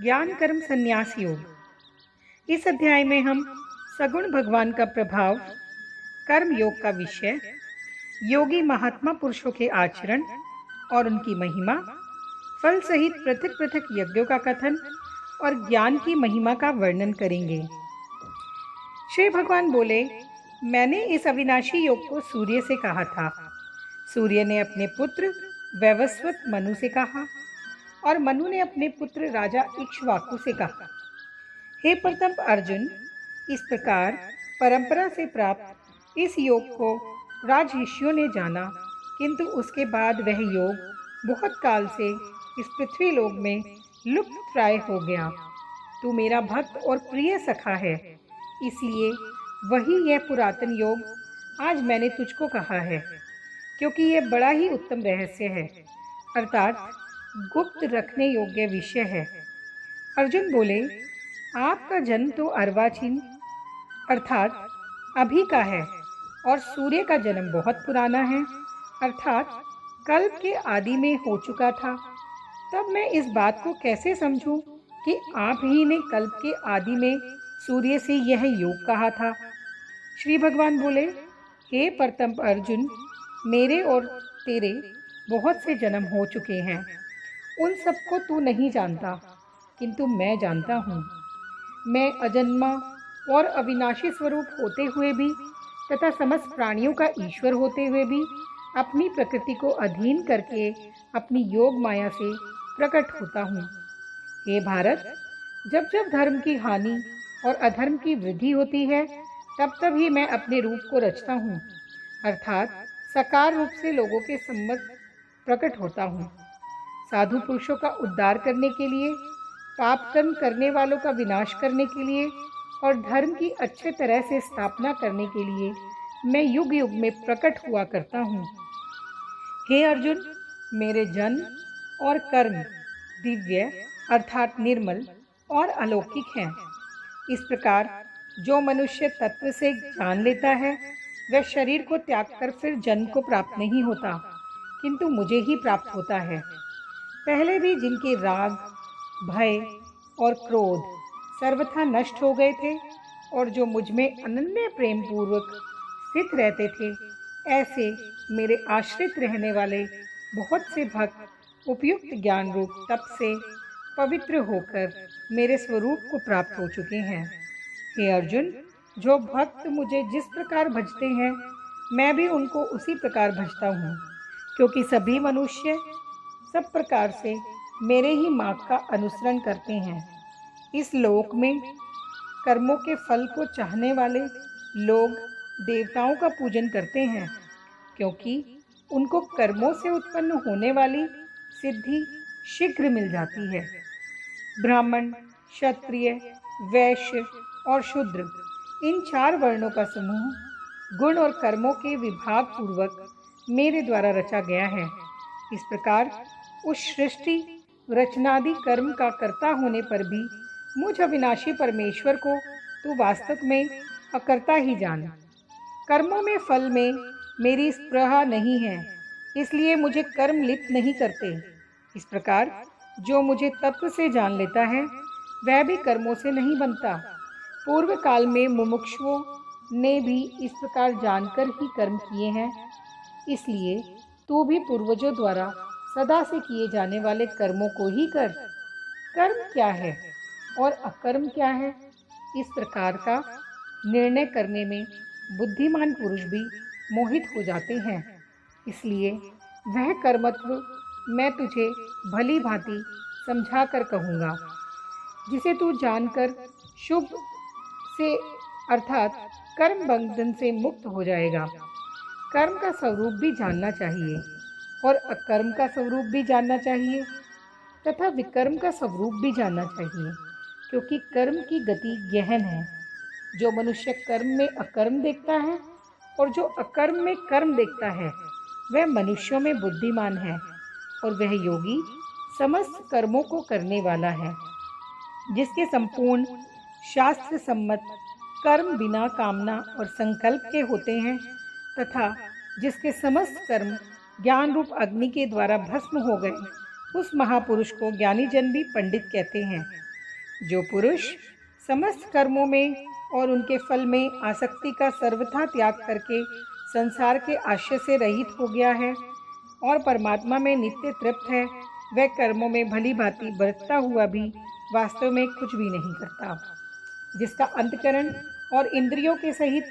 ज्ञान कर्म संन्यास योग। इस अध्याय में हम सगुण भगवान का प्रभाव, कर्म योग का विषय, योगी महात्मा पुरुषों के आचरण और उनकी महिमा, फल सहित पृथक पृथक यज्ञों का कथन और ज्ञान की महिमा का वर्णन करेंगे। श्री भगवान बोले, मैंने इस अविनाशी योग को सूर्य से कहा था। सूर्य ने अपने पुत्र वैवस्वत मनु से कहा और मनु ने अपने पुत्र राजा इक्ष्वाकु से कहा। हे प्रथम अर्जुन, इस प्रकार परंपरा से प्राप्त इस योग को राजऋषियों ने जाना, किंतु उसके बाद वह योग बहुत काल से इस पृथ्वी लोक में लुप्त प्राय हो गया। तू मेरा भक्त और प्रिय सखा है, इसलिए वही यह पुरातन योग आज मैंने तुझको कहा है, क्योंकि यह बड़ा ही उत्तम रहस्य है, अर्थात गुप्त रखने योग्य विषय है। अर्जुन बोले, आपका जन्म तो अर्वाचीन अर्थात अभी का है और सूर्य का जन्म बहुत पुराना है, अर्थात कल्प के आदि में हो चुका था। तब मैं इस बात को कैसे समझूं कि आप ही ने कल्प के आदि में सूर्य से यह योग कहा था। श्री भगवान बोले, हे प्रथम अर्जुन, मेरे और तेरे बहुत से जन्म हो चुके हैं, उन सबको तू नहीं जानता, किंतु मैं जानता हूँ। मैं अजन्मा और अविनाशी स्वरूप होते हुए भी तथा समस्त प्राणियों का ईश्वर होते हुए भी अपनी प्रकृति को अधीन करके अपनी योग माया से प्रकट होता हूँ। हे भारत, जब जब धर्म की हानि और अधर्म की वृद्धि होती है, तब तब ही मैं अपने रूप को रचता हूँ, अर्थात साकार रूप से लोगों के सम्मुख प्रकट होता हूँ। साधु पुरुषों का उद्धार करने के लिए, पाप कर्म करने वालों का विनाश करने के लिए और धर्म की अच्छे तरह से स्थापना करने के लिए मैं युग युग में प्रकट हुआ करता हूँ। हे अर्जुन, मेरे जन्म और कर्म दिव्य अर्थात निर्मल और अलौकिक हैं। इस प्रकार जो मनुष्य तत्व से जान लेता है, वह शरीर को त्याग कर फिर जन्म को प्राप्त नहीं होता, किंतु मुझे ही प्राप्त होता है। पहले भी जिनके राग, भय और क्रोध सर्वथा नष्ट हो गए थे और जो मुझ में अनन्य प्रेम पूर्वक स्थित रहते थे, ऐसे मेरे आश्रित रहने वाले बहुत से भक्त उपयुक्त ज्ञान रूप तप से पवित्र होकर मेरे स्वरूप को प्राप्त हो चुके हैं। हे अर्जुन, जो भक्त मुझे जिस प्रकार भजते हैं, मैं भी उनको उसी प्रकार भजता हूँ, क्योंकि सभी मनुष्य सब प्रकार से मेरे ही मार्ग का अनुसरण करते हैं। इस लोक में कर्मों के फल को चाहने वाले लोग देवताओं का पूजन करते हैं, क्योंकि उनको कर्मों से उत्पन्न होने वाली सिद्धि शीघ्र मिल जाती है। ब्राह्मण, क्षत्रिय, वैश्य और शूद्र, इन 4 वर्णों का समूह गुण और कर्मों के विभाग पूर्वक मेरे द्वारा रचा गया है। इस प्रकार उस सृष्टि रचनादि कर्म का कर्ता होने पर भी मुझ अविनाशी परमेश्वर को तू वास्तव में अकर्ता ही जान। कर्मों में फल में मेरी स्पृहा नहीं है, इसलिए मुझे कर्म लिप्त नहीं करते। इस प्रकार जो मुझे तत्व से जान लेता है, वह भी कर्मों से नहीं बनता। पूर्व काल में मुमुक्षुओं ने भी इस प्रकार जानकर ही कर्म किए हैं, इसलिए तू भी पूर्वजों द्वारा सदा से किए जाने वाले कर्मों को ही कर। कर्म क्या है और अकर्म क्या है, इस प्रकार का निर्णय करने में बुद्धिमान पुरुष भी मोहित हो जाते हैं। इसलिए वह कर्मत्व मैं तुझे भली भांति समझा कर कहूँगा, जिसे तू जानकर शुभ से अर्थात कर्म बंधन से मुक्त हो जाएगा। कर्म का स्वरूप भी जानना चाहिए और अकर्म का स्वरूप भी जानना चाहिए तथा विकर्म का स्वरूप भी जानना चाहिए, क्योंकि कर्म की गति गहन है। जो मनुष्य कर्म में अकर्म देखता है और जो अकर्म में कर्म देखता है, वह मनुष्यों में बुद्धिमान है और वह योगी समस्त कर्मों को करने वाला है। जिसके संपूर्ण शास्त्र सम्मत कर्म बिना कामना और संकल्प के होते हैं तथा जिसके समस्त कर्म ज्ञान रूप अग्नि के द्वारा भस्म हो गए, उस महापुरुष को ज्ञानी जन भी पंडित कहते हैं। जो पुरुष समस्त कर्मों में और उनके फल में आसक्ति का सर्वथा त्याग करके संसार के आश्रय से रहित हो गया है और परमात्मा में नित्य तृप्त है, वह कर्मों में भली भांति बरतता हुआ भी वास्तव में कुछ भी नहीं करता। जिसका अंतकरण और इंद्रियों के सहित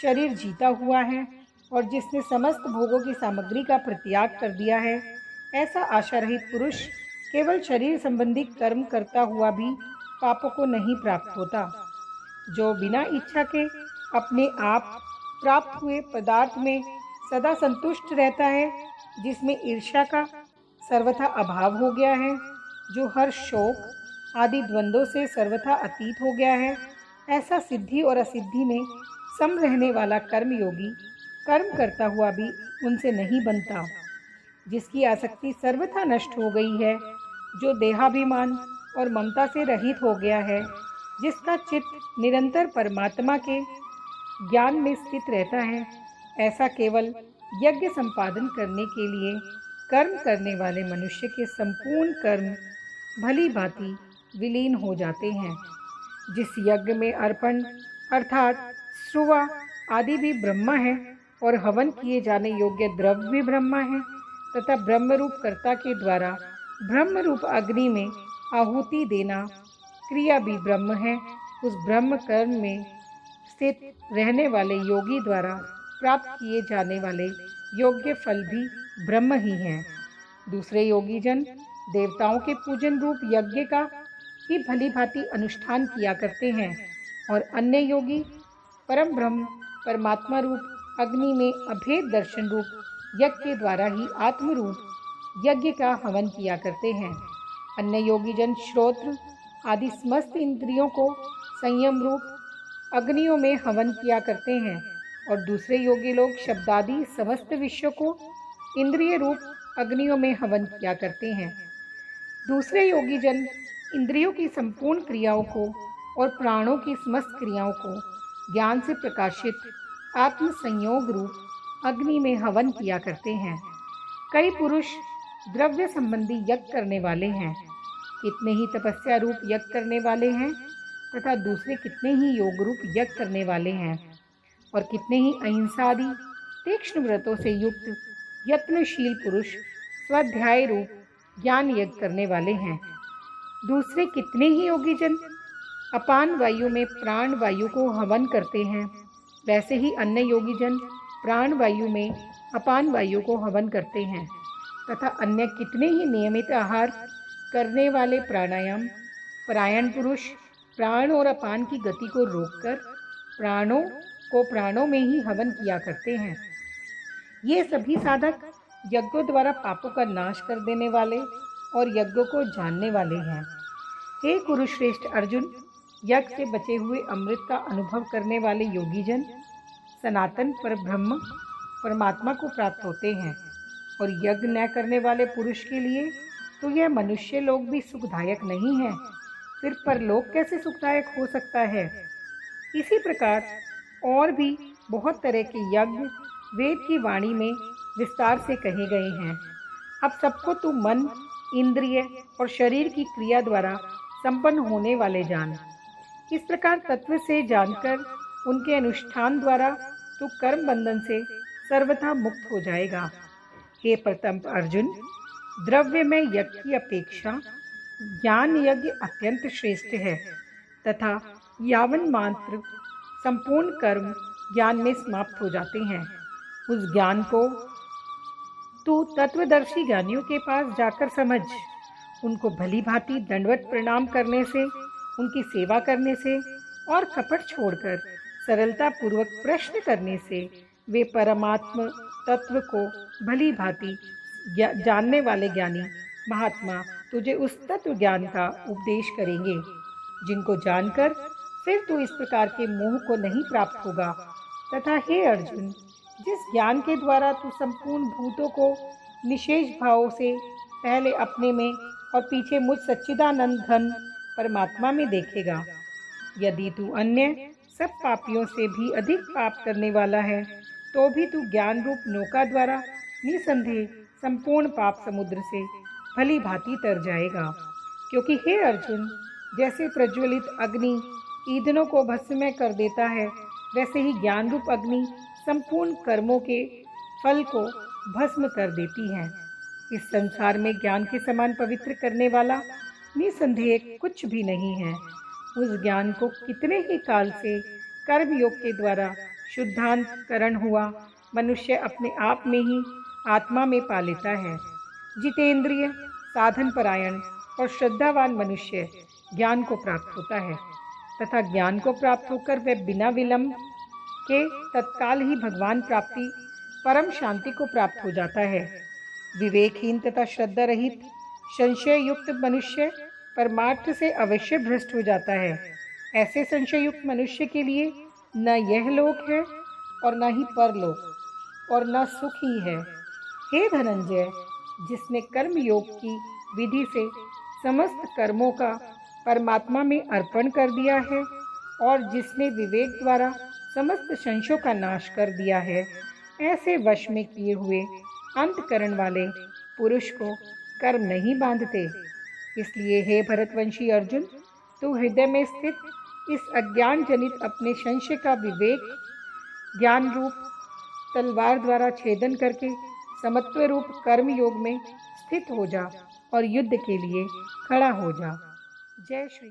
शरीर जीता हुआ है और जिसने समस्त भोगों की सामग्री का परित्याग कर दिया है, ऐसा आशा रहित पुरुष केवल शरीर संबंधी कर्म करता हुआ भी पापों को नहीं प्राप्त होता। जो बिना इच्छा के अपने आप प्राप्त हुए पदार्थ में सदा संतुष्ट रहता है, जिसमें ईर्ष्या का सर्वथा अभाव हो गया है, जो हर शोक आदि द्वंद्वों से सर्वथा अतीत हो गया है, ऐसा सिद्धि और असिद्धि में सम रहने वाला कर्मयोगी कर्म करता हुआ भी उनसे नहीं बनता। जिसकी आसक्ति सर्वथा नष्ट हो गई है, जो देहाभिमान और ममता से रहित हो गया है, जिसका चित्त निरंतर परमात्मा के ज्ञान में स्थित रहता है, ऐसा केवल यज्ञ संपादन करने के लिए कर्म करने वाले मनुष्य के संपूर्ण कर्म भली भांति विलीन हो जाते हैं। जिस यज्ञ में अर्पण अर्थात श्रुवा आदि भी ब्रह्मा है और हवन किए जाने योग्य द्रव्य भी ब्रह्मा है तथा ब्रह्मरूप कर्ता के द्वारा ब्रह्मरूप अग्नि में आहुति देना क्रिया भी ब्रह्म है, उस ब्रह्म कर्म में स्थित रहने वाले योगी द्वारा प्राप्त किए जाने वाले योग्य फल भी ब्रह्म ही हैं। दूसरे योगी जन देवताओं के पूजन रूप यज्ञ का ही भली भांति अनुष्ठान किया करते हैं और अन्य योगी परम ब्रह्म परमात्मा रूप अग्नि में अभेद दर्शन रूप यज्ञ के द्वारा ही आत्म रूप यज्ञ का हवन किया करते हैं। अन्य योगी जन श्रोत्र आदि समस्त इंद्रियों को संयम रूप अग्नियों में हवन किया करते हैं और दूसरे योगी लोग शब्दादि समस्त विषयों को इंद्रिय रूप अग्नियों में हवन किया करते हैं। दूसरे योगी जन इंद्रियों की संपूर्ण क्रियाओं को और प्राणों की समस्त क्रियाओं को ज्ञान से प्रकाशित आत्म संयोग रूप अग्नि में हवन किया करते हैं। कई पुरुष द्रव्य संबंधी यज्ञ करने वाले हैं, कितने ही तपस्या रूप यज्ञ करने वाले हैं तथा दूसरे कितने ही योग रूप यज्ञ करने वाले हैं और कितने ही अहिंसा आदि तीक्ष्ण व्रतों से युक्त यत्नशील पुरुष स्वाध्याय रूप ज्ञान यज्ञ करने वाले हैं। दूसरे कितने ही योगी जन अपान वायु में प्राण वायु को हवन करते हैं, वैसे ही अन्य योगी जन प्राण वायु में अपान वायु को हवन करते हैं तथा अन्य कितने ही नियमित आहार करने वाले प्राणायाम परायण पुरुष प्राण और अपान की गति को रोककर प्राणों को प्राणों में ही हवन किया करते हैं। ये सभी साधक यज्ञों द्वारा पापों का नाश कर देने वाले और यज्ञों को जानने वाले हैं। हे कुरुश्रेष्ठ अर्जुन, यज्ञ से बचे हुए अमृत का अनुभव करने वाले योगी जन सनातन पर ब्रह्म परमात्मा को प्राप्त होते हैं और यज्ञ न करने वाले पुरुष के लिए तो यह मनुष्य लोग भी सुखदायक नहीं है, फिर परलोक कैसे सुखदायक हो सकता है। इसी प्रकार और भी बहुत तरह के यज्ञ वेद की वाणी में विस्तार से कहे गए हैं। अब सबको तू मन इंद्रिय और शरीर की क्रिया द्वारा संपन्न होने वाले जान। इस प्रकार तत्व से जानकर उनके अनुष्ठान द्वारा तू कर्म बंधन से सर्वथा मुक्त हो जाएगा। हे प्रतंप अर्जुन, द्रव्य में यज्ञ की अपेक्षा ज्ञान यज्ञ अत्यंत श्रेष्ठ है तथा यावन मात्र संपूर्ण कर्म ज्ञान में समाप्त हो जाते हैं, उस ज्ञान को तू तत्वदर्शी ज्ञानियों के पास जाकर समझ। उनको भली भांति दंडवत प्रणाम करने से, उनकी सेवा करने से और कपट छोड़कर सरलता पूर्वक प्रश्न करने से वे परमात्म तत्व को भली भांति जानने वाले ज्ञानी महात्मा तुझे उस तत्व ज्ञान का उपदेश करेंगे, जिनको जानकर फिर तू इस प्रकार के मोह को नहीं प्राप्त होगा। तथा हे अर्जुन, जिस ज्ञान के द्वारा तू संपूर्ण भूतों को निशेष भाव से पहले अपने में और पीछे मुझ सच्चिदानंद घन परमात्मा में देखेगा, यदि तू अन्य सब पापियों से भी अधिक पाप करने वाला है तो भी तू ज्ञान रूप नौका द्वारा निसंदेह संपूर्ण पाप समुद्र से भली भांति तर जाएगा। क्योंकि हे अर्जुन, जैसे प्रज्वलित अग्नि ईंधनों को भस्ममय कर देता है, वैसे ही ज्ञान रूप अग्नि संपूर्ण कर्मों के फल को भस्म कर देती है। इस संसार में ज्ञान के समान पवित्र करने वाला निसंदेह कुछ भी नहीं है। उस ज्ञान को कितने ही काल से कर्म योग के द्वारा शुद्धांतकरण हुआ मनुष्य अपने आप में ही आत्मा में पा लेता है। जितेंद्रिय, साधन परायण और श्रद्धावान मनुष्य ज्ञान को प्राप्त होता है तथा ज्ञान को प्राप्त होकर वह बिना विलंब के तत्काल ही भगवान प्राप्ति परम शांति को प्राप्त हो जाता है। विवेकहीन तथा श्रद्धा रहित संशय युक्त मनुष्य परमार्थ से अवश्य भ्रष्ट हो जाता है। ऐसे संशय युक्त मनुष्य के लिए न यह लोक है और न ही परलोक और न सुख ही है। हे धनंजय, जिसने कर्म योग की विधि से समस्त कर्मों का परमात्मा में अर्पण कर दिया है और जिसने विवेक द्वारा समस्त संशयों का नाश कर दिया है, ऐसे वश में किए हुए अंतकरण वाले पुरुष को कर्म नहीं बांधते। इसलिए हे भरतवंशी अर्जुन, तू हृदय में स्थित इस अज्ञान जनित अपने संशय का विवेक ज्ञान रूप तलवार द्वारा छेदन करके समत्व रूप कर्म योग में स्थित हो जा और युद्ध के लिए खड़ा हो जा। जय श्री